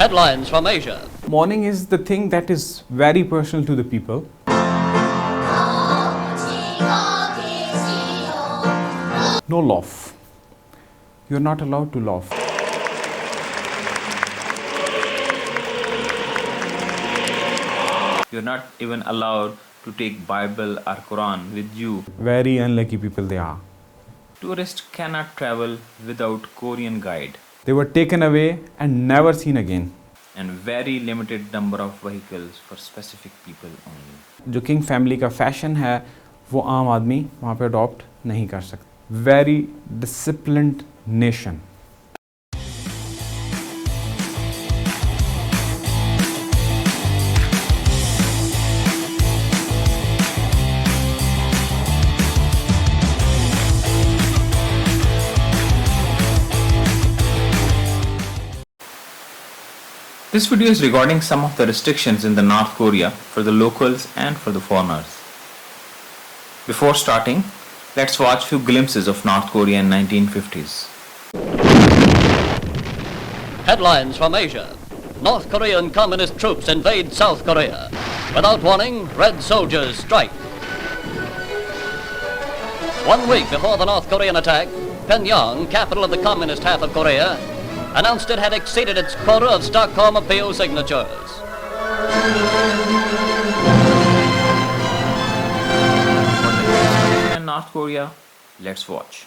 Headlines from Asia. Morning is the thing that is very personal to the people. No laugh. You're not allowed to laugh. You're not even allowed to take Bible or Quran with you. Very unlucky people they are. Tourists cannot travel without Korean guide. They were taken away and never seen again. And very limited number of vehicles for specific people only. जो king family का fashion है वो आम आदमी वहाँ पे adopt नहीं कर सकता. Very disciplined nation. This video is regarding some of the restrictions in the North Korea for the locals and for the foreigners. Before starting, let's watch few glimpses of North Korea in 1950s. Headlines from Asia. North Korean communist troops invade South Korea. Without warning, Red soldiers strike. 1 week before the North Korean attack, Pyongyang, capital of the communist half of Korea, announced it had exceeded its quota of Stockholm appeal signatures. In North Korea, let's watch.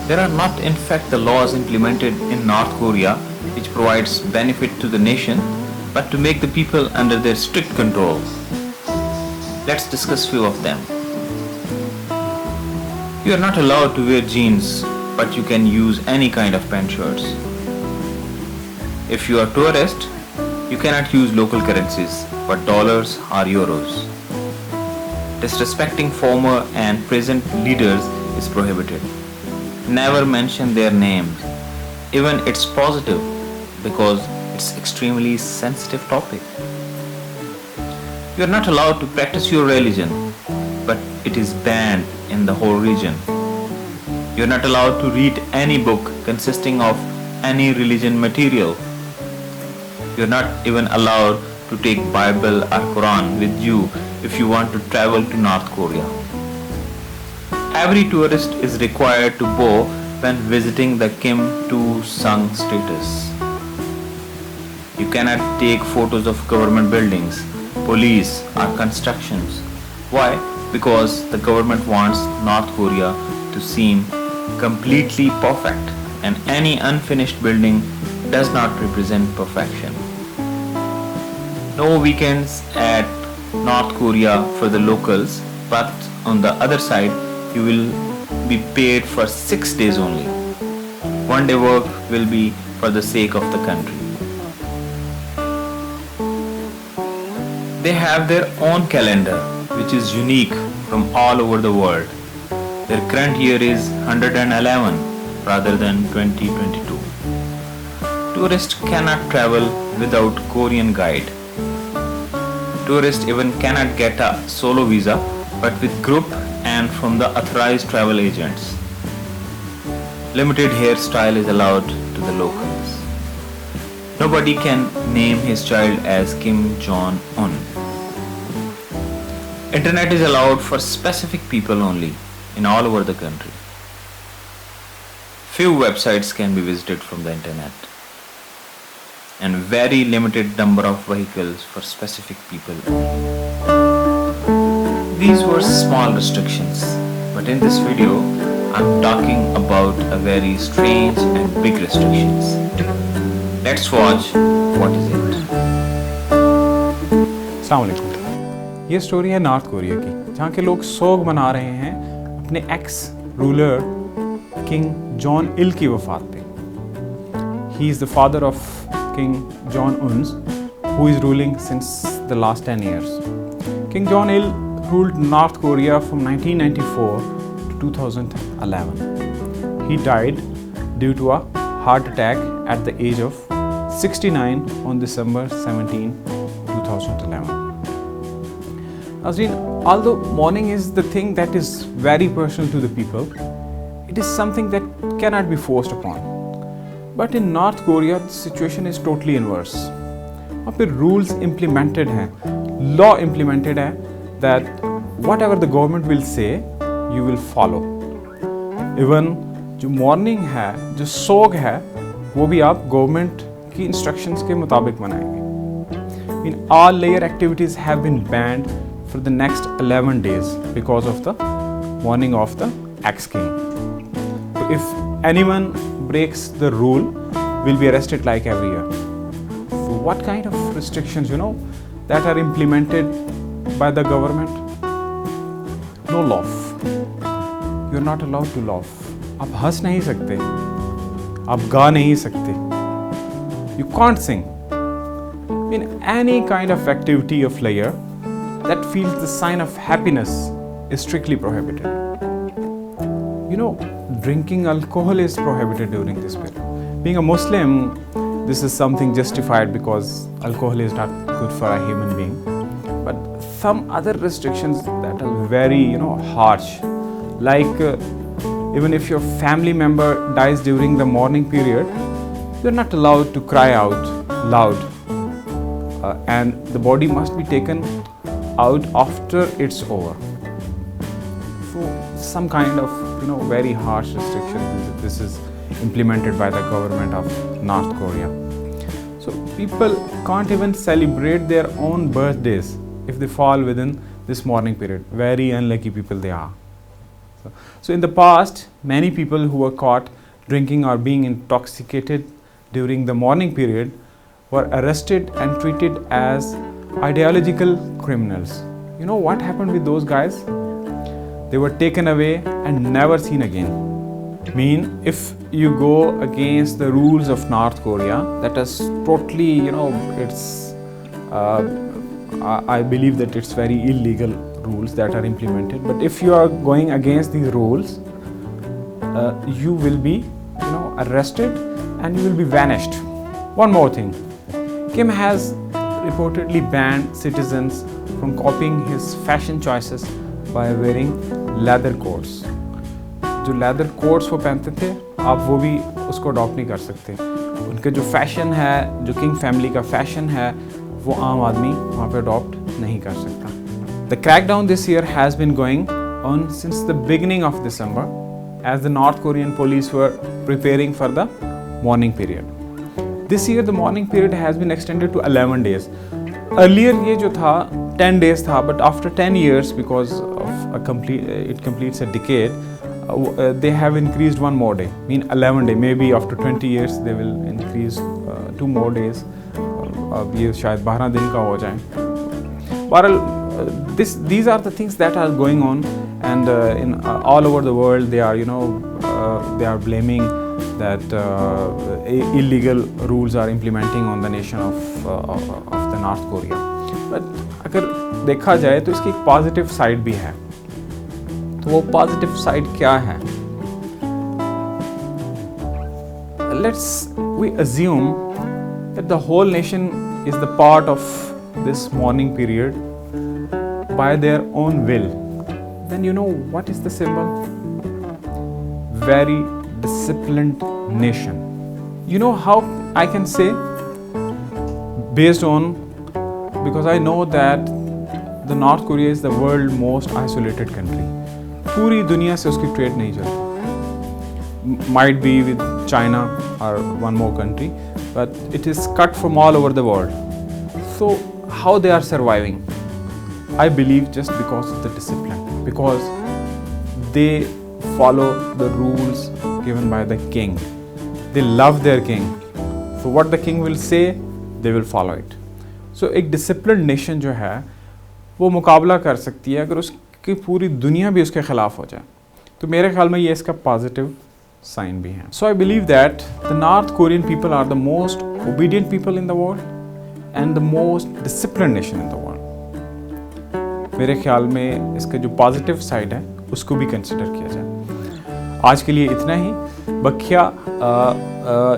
There are not in fact the laws implemented in North Korea which provides benefit to the nation, but to make the people under their strict control. Let's discuss few of them. You are not allowed to wear jeans, but you can use any kind of pant shirts. If you are tourist, you cannot use local currencies, but dollars or euros. Disrespecting former and present leaders is prohibited. Never mention their names, even it's positive, because it's extremely sensitive topic. You are not allowed to practice your religion, but it is banned in the whole region. You are not allowed to read any book consisting of any religion material. You are not even allowed to take Bible or Quran with you if you want to travel to North Korea. Every tourist is required to bow when visiting the Kim Jong Un status. You cannot take photos of government buildings, police or constructions. Why? Because the government wants North Korea to seem completely perfect, and any unfinished building does not represent perfection. No weekends at North Korea for the locals, but on the other side, you will be paid for 6 days only. 1 day work will be for the sake of the country. They have their own calendar, which is unique from all over the world. Their current year is 111 rather than 2022. Tourists cannot travel without Korean guide. Tourists even cannot get a solo visa, but with group and from the authorized travel agents. Limited hairstyle is allowed to the locals. Nobody can name his child as Kim Jong Un. Internet is allowed for specific people only in all over the country. Few websites can be visited from the internet, and very limited number of vehicles for specific people only. These were small restrictions, but in this video I'm talking about a very strange and big restrictions. Let's watch what is it. अस्सलाम वालेकुम। ये story है north Korea की, जहाँ के लोग सोग मना रहे हैं अपने एक्स रूलर किंग जॉन इल की वफात पे। He is the father of King Jong Un, who is ruling since the last 10 years. King Jong Il ruled North Korea from 1994 to 2011. He died due to a heart attack at the age of 69 on December 17, 2011. Azreen, although mourning is the thing that is very personal to the people, it is something that cannot be forced upon. But in North Korea, the situation is totally inverse. वहाँ पे rules implemented हैं, law implemented है that whatever the government will say, you will follow. Even जो mourning है, जो सोग है, वो भी आप government की instructions के मुताबिक मनाएंगे. In all layer activities have been banned for the next 11 days because of the mourning of the ex-king. So if anyone breaks the rule, will be arrested like every year. So what kind of restrictions, that are implemented by the government? No laugh. You're not allowed to laugh. आप हंस नहीं सकते, आप गा नहीं सकते. You can't sing. In any kind of activity of layer that feels the sign of happiness is strictly prohibited. Drinking alcohol is prohibited during this period. Being a Muslim, this is something justified because alcohol is not good for a human being. But some other restrictions that are very, harsh. Like even if your family member dies during the mourning period, you're not allowed to cry out loud. And the body must be taken out after it's over. So some kind of very harsh restriction. This is implemented by the government of North Korea. So people can't even celebrate their own birthdays if they fall within this mourning period. Very unlucky people they are. So in the past, many people who were caught drinking or being intoxicated during the mourning period were arrested and treated as ideological criminals. You know what happened with those guys? They were taken away and never seen again. If you go against the rules of North Korea, that is totally, it's, I believe that it's very illegal rules that are implemented. But if you are going against these rules, you will be, arrested and you will be vanished. One more thing, Kim has reportedly banned citizens from copying his fashion choices by wearing leather coats. जो leather quotes वो पहनते थे, आप वो भी उसको adopt नहीं कर सकते. उनके जो फैशन है, जो किंग फैमिली का फैशन है, वो आम आदमी वहाँ पे अडॉप्ट नहीं कर सकता. The crackdown this year has been going on since the beginning of December, as the North Korean police were preparing for the mourning period. This year the mourning period has been extended to 11 days. Earlier ये जो था 10 days था, but after 10 years, because of it completes a decade, they have increased one more day, 11 days. Maybe after 20 years they will increase 2 more days. अब ये शायद 12 दिन का हो जाए. But these are the things that are going on, and in all over the world they are they are blaming that illegal rules are implementing on the nation of the North Korea. But अगर देखा जाए तो इसकी एक positive side भी है. तो वो पॉजिटिव साइड क्या है? We assume that the whole nation is the part of this mourning period by their own will. Then what is the symbol? Very disciplined nation. How I can say? Based on, because I know that the North Korea is the world's most isolated country. पूरी दुनिया से उसकी trade नहीं चलती. Might be with China or one more country, but it is cut from all over the world. So how they are surviving? I believe just because of the discipline, because they follow the rules given by the king. They love their king. So what the king will say, they will follow it. So एक disciplined nation जो है वो मुकाबला कर सकती है अगर उसकी पूरी दुनिया भी उसके खिलाफ हो जाए. तो मेरे ख्याल में ये इसका पॉजिटिव साइन भी है. So I believe that the North Korean people are the most obedient people in the world and the most disciplined nation in the world. मेरे ख्याल में इसका जो पॉजिटिव साइड है उसको भी कंसिडर किया जाए. आज के लिए इतना ही. बखिया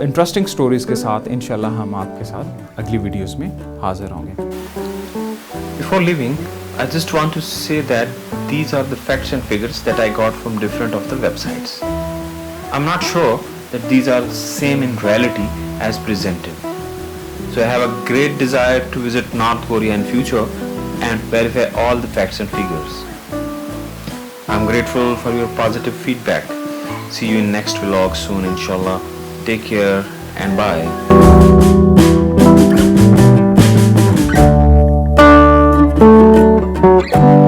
इंटरेस्टिंग स्टोरीज के साथ इंशाल्लाह हम आपके साथ अगली वीडियोस में हाजिर होंगे. Before leaving, I just want to say that these are the facts and figures that I got from different of the websites. I'm not sure that these are the same in reality as presented. So I have a great desire to visit North Korea in future and verify all the facts and figures. I'm grateful for your positive feedback. See you in next vlog soon inshallah. Take care and bye.